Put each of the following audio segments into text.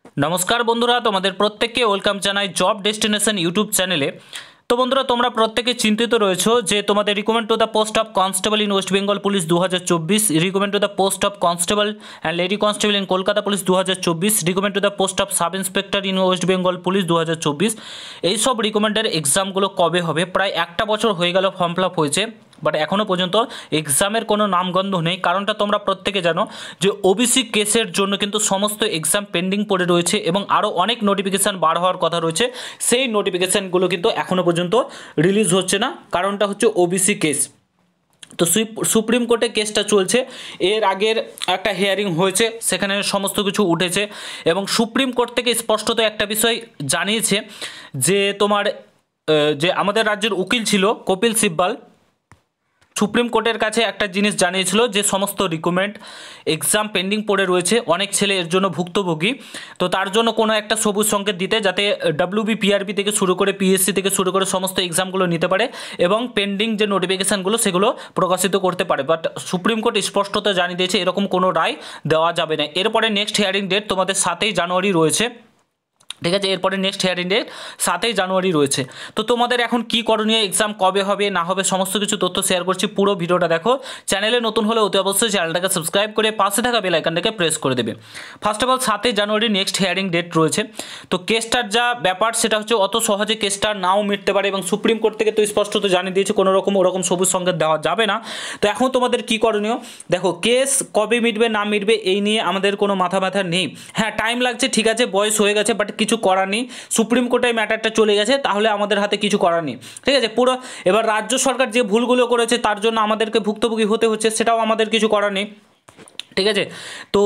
নমস্কার বন্ধুরা, তোমাদের প্রত্যেককে ওয়েলকাম জানাই জব ডেস্টিনেশন ইউটিউব চ্যানেলে। তো বন্ধুরা, তোমরা প্রত্যেকে চিন্তিত রয়েছো যে তোমাদের recruitment to the post of constable in West Bengal police 2024, recruitment to the post of constable and lady constable in Kolkata police 2024, recruitment to the post of sub inspector in West Bengal police 2024, এইসব রিক্রুটমেন্টের এক্সামগুলো কবে হবে? প্রায় একটা বছর হয়ে গেল ফর্ম ফিল আপ হয়েছে, but এখনও পর্যন্ত এক্সামের কোনো নামগন্ধ নেই। কারণটা তোমরা প্রত্যেকে জানো যে ওবিসি কেসের জন্য কিন্তু সমস্ত এক্সাম পেন্ডিং পড়ে রয়েছে এবং আরও অনেক নোটিফিকেশান বার হওয়ার কথা রয়েছে। সেই নোটিফিকেশানগুলো কিন্তু এখনও পর্যন্ত রিলিজ হচ্ছে না। কারণটা হচ্ছে ওবিসি কেস। তো সুপ্রিম কোর্টে কেসটা চলছে। এর আগের একটা হিয়ারিং হয়েছে, সেখানে সমস্ত কিছু উঠেছে এবং সুপ্রিম কোর্ট থেকে স্পষ্টত একটা বিষয় জানিয়েছে যে তোমার যে আমাদের রাজ্যের উকিল ছিল কপিল সিব্বাল, সুপ্রিম কোর্টের কাছে একটা জিনিস জানিয়েছিল যে সমস্ত রিক্রুটমেন্ট এক্সাম পেন্ডিং পড়ে রয়েছে, অনেক ছেলে এর জন্য ভুক্তভোগী। তো তার জন্য কোনো একটা সবুজ সংকেত দিতে, যাতে WBPRB থেকে শুরু করে PSC থেকে শুরু করে সমস্ত এক্সামগুলো নিতে পারে এবং পেন্ডিং যে নোটিফিকেশানগুলো সেগুলো প্রকাশিত করতে পারে। বাট সুপ্রিম কোর্ট স্পষ্টত জানিয়ে দিয়েছে এরকম কোনো রায় দেওয়া যাবে না। এরপরে নেক্সট হিয়ারিং ডেট তোমাদের 7ই জানুয়ারি রয়েছে, ঠিক আছে। এরপরে নেক্সট হিয়ারিং ডেট 7ই জানুয়ারি রয়েছে। তো তোমাদের এখন কি করণীয়, এক্সাম কবে হবে না হবে সমস্ত কিছু তথ্য শেয়ার করছি, পুরো ভিডিওটা দেখো। চ্যানেলে নতুন হলে অতি অবশ্যই চ্যানেলটাকে সাবস্ক্রাইব করে পাশে থাকা বেল আইকনটাকে প্রেস করে দেবে। ফার্স্ট অফ অল 7ই জানুয়ারি নেক্সট হিয়ারিং ডেট রয়েছে। তো কেসটার যা ব্যাপার সেটা হচ্ছে অত সহজে কেসটা নাও মিটতে পারে এবং সুপ্রিম কোর্ট থেকে তো স্পষ্টত জানিয়ে দিয়েছে কোনো রকম ওরকম সবুজ সংকেত দেওয়া যাবে না। তো এখন তোমাদের কি করণীয় দেখো, কেস কবে মিটবে না মিটবে এই নিয়ে আমাদের কোনো মাথা ব্যথা নেই। হ্যাঁ, টাইম লাগছে, ঠিক আছে, বয়স হয়ে গেছে, বাট কিছু করার নেই। সুপ্রিম কোর্টে ম্যাটারটা চলে গেছে, তাহলে আমাদের হাতে কিছু করার নেই, ঠিক আছে। পুরো এবার রাজ্য সরকার যে ভুলগুলো করেছে তার জন্য আমাদেরকে ভুক্তভোগী হতে হচ্ছে, সেটাও আমাদের কিছু করার নেই, ঠিক আছে। তো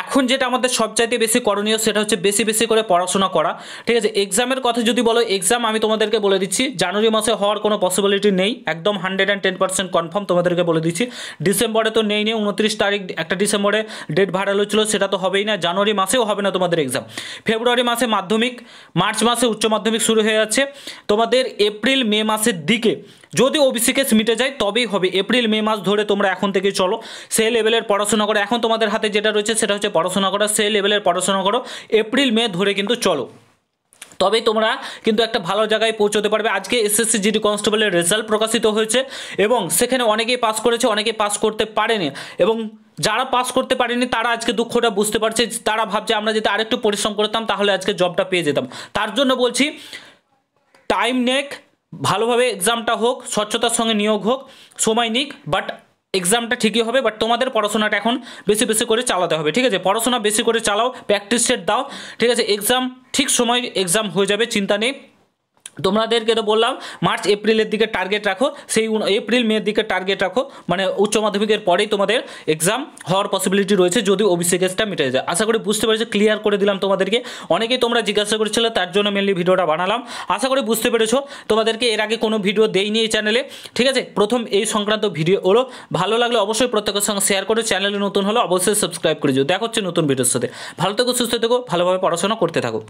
এখন যেটা আমাদের সবচাইতে বেশি করণীয় সেটা হচ্ছে বেশি বেশি করে পড়াশোনা করা, ঠিক আছে। এক্সামের কথা যদি বলো, এক্সাম আমি তোমাদেরকে বলে দিচ্ছি জানুয়ারি মাসে হওয়ার কোনো পসিবিলিটি নেই, একদম 110% কনফার্ম তোমাদেরকে বলে দিচ্ছি। ডিসেম্বরে তো নেই, 29 তারিখ একটা ডিসেম্বরে ডেট ভাইরাল হচ্ছিল, সেটা তো হবেই না। জানুয়ারি মাসেও হবে না তোমাদের এক্সাম। ফেব্রুয়ারি মাসে মাধ্যমিক, মার্চ মাসে উচ্চ মাধ্যমিক শুরু হয়ে যাচ্ছে। তোমাদের এপ্রিল মে মাসের দিকে যদি ওবিসি কেস মিটে যায় তবেই হবে। এপ্রিল মে মাস ধরে তোমরা এখন থেকে চলো, সেই লেভেলের পড়াশোনা করো। এখন তোমাদের হাতে যেটা রয়েছে সেটা হচ্ছে পড়াশোনা করা, সেই লেভেলের পড়াশোনা করো। এপ্রিল মে ধরে কিন্তু চলো, তবেই তোমরা কিন্তু একটা ভালো জায়গায় পৌঁছতে পারবে। আজকে SSC GD কনস্টেবলের রেজাল্ট প্রকাশিত হয়েছে এবং সেখানে অনেকেই পাস করেছে, অনেকেই পাস করতে পারেনি এবং যারা পাস করতে পারেনি তারা আজকে দুঃখটা বুঝতে পারছে। তারা ভাবছে আমরা যদি আরেকটু পরিশ্রম করতাম তাহলে আজকে জবটা পেয়ে যেতাম। তার জন্য বলছি টাইম নেক, ভালোভাবে এক্সামটা হোক, স্বচ্ছতার সঙ্গে নিয়োগ হোক, সময় নিক, বাট এক্সামটা ঠিকই হবে। বাট তোমাদের পড়াশোনাটা এখন বেশি বেশি করে চালাতে হবে, ঠিক আছে। পড়াশোনা বেশি করে চালাও, প্র্যাকটিস সেট দাও, ঠিক আছে। এক্সাম ঠিক সময় এক্সাম হয়ে যাবে, চিন্তা নেই। তোমাদেরকে তো বললাম মার্চ এপ্রিলের দিকে টার্গেট রাখো, সেই এপ্রিল মের দিকে টার্গেট রাখো, মানে উচ্চ মাধ্যমিকের পরেই তোমাদের এক্সাম হওয়ার পসিবিলিটি রয়েছে যদি ওবিসি কেসটা মিটে যায়। আশা করি বুঝতে পেরেছো, ক্লিয়ার করে দিলাম তোমাদেরকে। অনেকেই তোমরা জিজ্ঞাসা করেছিলে, তার জন্য মেনলি ভিডিওটা বানালাম। আশা করি বুঝতে পেরেছো। তোমাদেরকে এর আগে কোনো ভিডিও দেইনি এই চ্যানেলে, ঠিক আছে। প্রথম এই সংক্রান্ত ভিডিও হলো। ভালো লাগলে অবশ্যই প্রত্যেকের সঙ্গে শেয়ার করে, চ্যানেলে নতুন হলে অবশ্যই সাবস্ক্রাইব করে দিও। দেখা হচ্ছে নতুন ভিডিওর সাথে। ভালো থেকো, সুস্থ থেকো, ভালোভাবে পড়াশোনা করতে থাকো।